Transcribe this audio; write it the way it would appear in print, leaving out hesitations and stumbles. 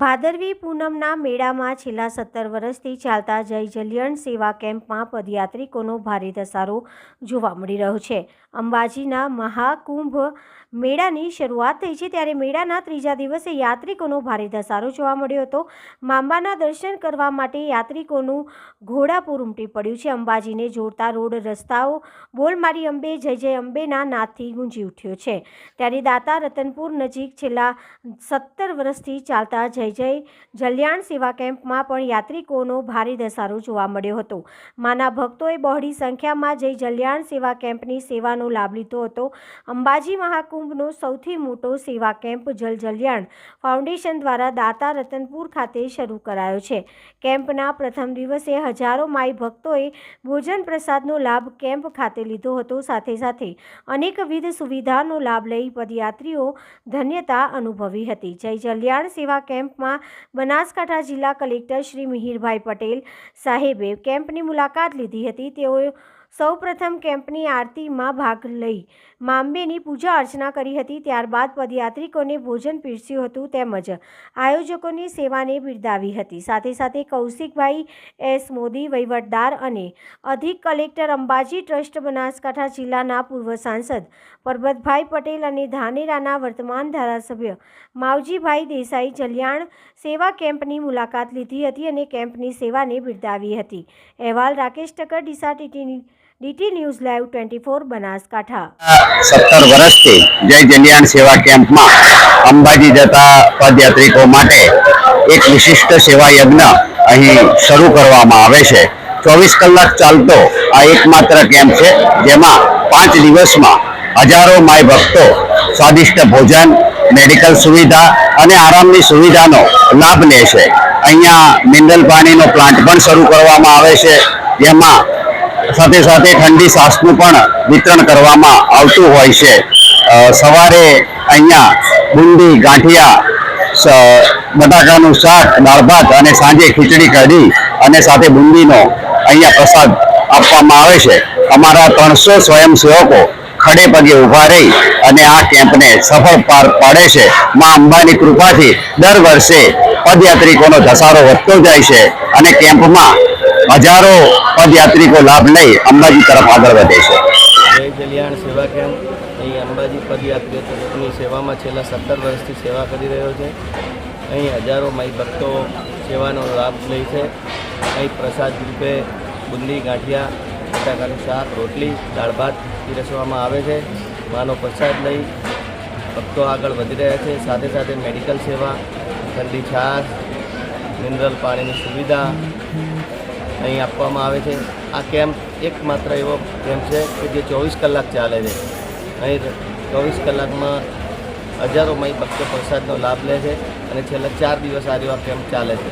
ભાદરવી પૂનમના મેળામાં છેલ્લા 17 વર્ષથી ચાલતા જય જલિયાણ સેવા કેમ્પમાં પદયાત્રિકોનો ભારે ધસારો જોવા મળી રહ્યો છે। અંબાજીના મહાકુંભ મેળાની શરૂઆત થઈ છે ત્યારે મેળાના ત્રીજા દિવસે યાત્રિકોનો ભારે ધસારો જોવા મળ્યો હતો। માંબાના દર્શન કરવા માટે યાત્રિકોનું ઘોડાપૂર ઉમટી પડ્યું છે। અંબાજીને જોડતા રોડ રસ્તાઓ બોલ મારી અંબે જય જય અંબેના નાદથી ગુંજી ઉઠ્યો છે। ત્યારે દાતા રતનપુર નજીક છેલ્લા 17 વર્ષથી ચાલતા જય જય જલિયાણ સેવા કેમ્પમાં પણ યાત્રિકોનો ભારે ધસારો જોવા મળ્યો હતો। માના ભક્તોએ બહોળી સંખ્યામાં જય જલિયાણ સેવા કેમ્પની સેવાનો લાભ લીધો હતો। અંબાજી મહાકુંભનો સૌથી મોટો સેવા કેમ્પ જલ જલિયાણ ફાઉન્ડેશન દ્વારા દાતા રતનપુર ખાતે શરૂ કરાયો છે। કેમ્પના પ્રથમ દિવસે હજારો માઈ ભક્તોએ ભોજન પ્રસાદનો લાભ કેમ્પ ખાતે લીધો હતો। સાથે સાથે અનેકવિધ સુવિધાનો લાભ લઈ પદયાત્રીઓ ધન્યતા અનુભવી હતી। જય જલિયાણ સેવા કેમ્પમાં બનાસકાંઠા જિલ્લા કલેક્ટર શ્રી મિહિરભાઈ પટેલ સાહેબે કેમ્પની મુલાકાત લીધી હતી। તેઓએ સૌપ્રથમ કેમ્પની આરતીમાં ભાગ લઈ માંબેની પૂજા અર્ચના કરી હતી। ત્યારબાદ પદયાત્રિકોને ભોજન પીરસ્યું હતું તેમજ આયોજકોની સેવાને બિરદાવી હતી। સાથે સાથે કૌશિકભાઈ એસ મોદી વહીવટદાર અને અધિક કલેક્ટર અંબાજી ટ્રસ્ટ બનાસકાંઠા જિલ્લાના પૂર્વ સાંસદ પરબતભાઈ પટેલ અને ધાનેરાના વર્તમાન ધારાસભ્ય માવજીભાઈ દેસાઈ જલિયાણ સેવા કેમ્પની મુલાકાત લીધી હતી અને કેમ્પની સેવાને બિરદાવી હતી। અહેવાલ Rakesh Thakkar DT news live 24 Banaskantha. 17 વર્ષથી જય જલિયાણ સેવા કેમ્પમાં અંબાજી જતા પદયાત્રિકો માટે એક વિશિષ્ટ સેવા યજ્ઞ અહીં શરૂ કરવામાં આવે છે। 24 કલાક ચાલતો આ એકમાત્ર કેમ્પ છે જેમાં 5 દિવસમાં હજારો માય ભક્તો સ્વાદિષ્ટ ભોજન, મેડિકલ સુવિધા અને આરામની સુવિધાનો લાભ લે છે। અહીંયા મિનરલ પાણીનો પ્લાન્ટ પણ શરૂ કરવામાં આવે છે જેમાં સાથે સાથે ઠંડી છાશનું પણ વિતરણ કરવામાં આવતું હોય છે। સવારે અહીંયા બુંદી, ગાંઠિયા, બટાકાનું શાક, દાળ ભાત અને સાંજે ખીચડી કઢી અને સાથે બુંદીનો અહીંયા પ્રસાદ આપવામાં આવે છે। અમારા 300 સ્વયંસેવકો ખડે પગે ઊભા રહી અને આ કેમ્પને સફળ પાર પાડે છે। માં અંબાની કૃપાથી દર વર્ષે પદયાત્રિકોનો ધસારો વધતો જાય છે અને કેમ્પમાં હજારો પદયાત્રિકો લાભ લઈ અંબાજી તરફ આગળ વધે છે। જય જલિયાણ સેવા કેમ્પ અહીં અંબાજી પદયાત્રીઓની સેવામાં છેલ્લા 17 વર્ષથી સેવા કરી રહ્યો છે। અહીં હજારો માઈ ભક્તો સેવાનો લાભ લે છે। અહીં પ્રસાદ રૂપે બુંદી, ગાંઠિયા, બટાકાનું શાક, રોટલી, દાળ ભાત પીરસવામાં આવે છે। માનો પ્રસાદ લઈ ભક્તો આગળ વધી રહ્યા છે। સાથે સાથે મેડિકલ સેવા, ઠંડી છાશ, મિનરલ પાણીની સુવિધા અહીં આપવામાં આવે છે। આ કેમ્પ એકમાત્ર એવો કેમ્પ છે કે જે 24 કલાક ચાલે છે। અહીં 24 કલાકમાં હજારો માઈ ભક્તો પ્રસાદનો લાભ લે છે અને છેલ્લા 4 દિવસ આ કેમ્પ ચાલે છે।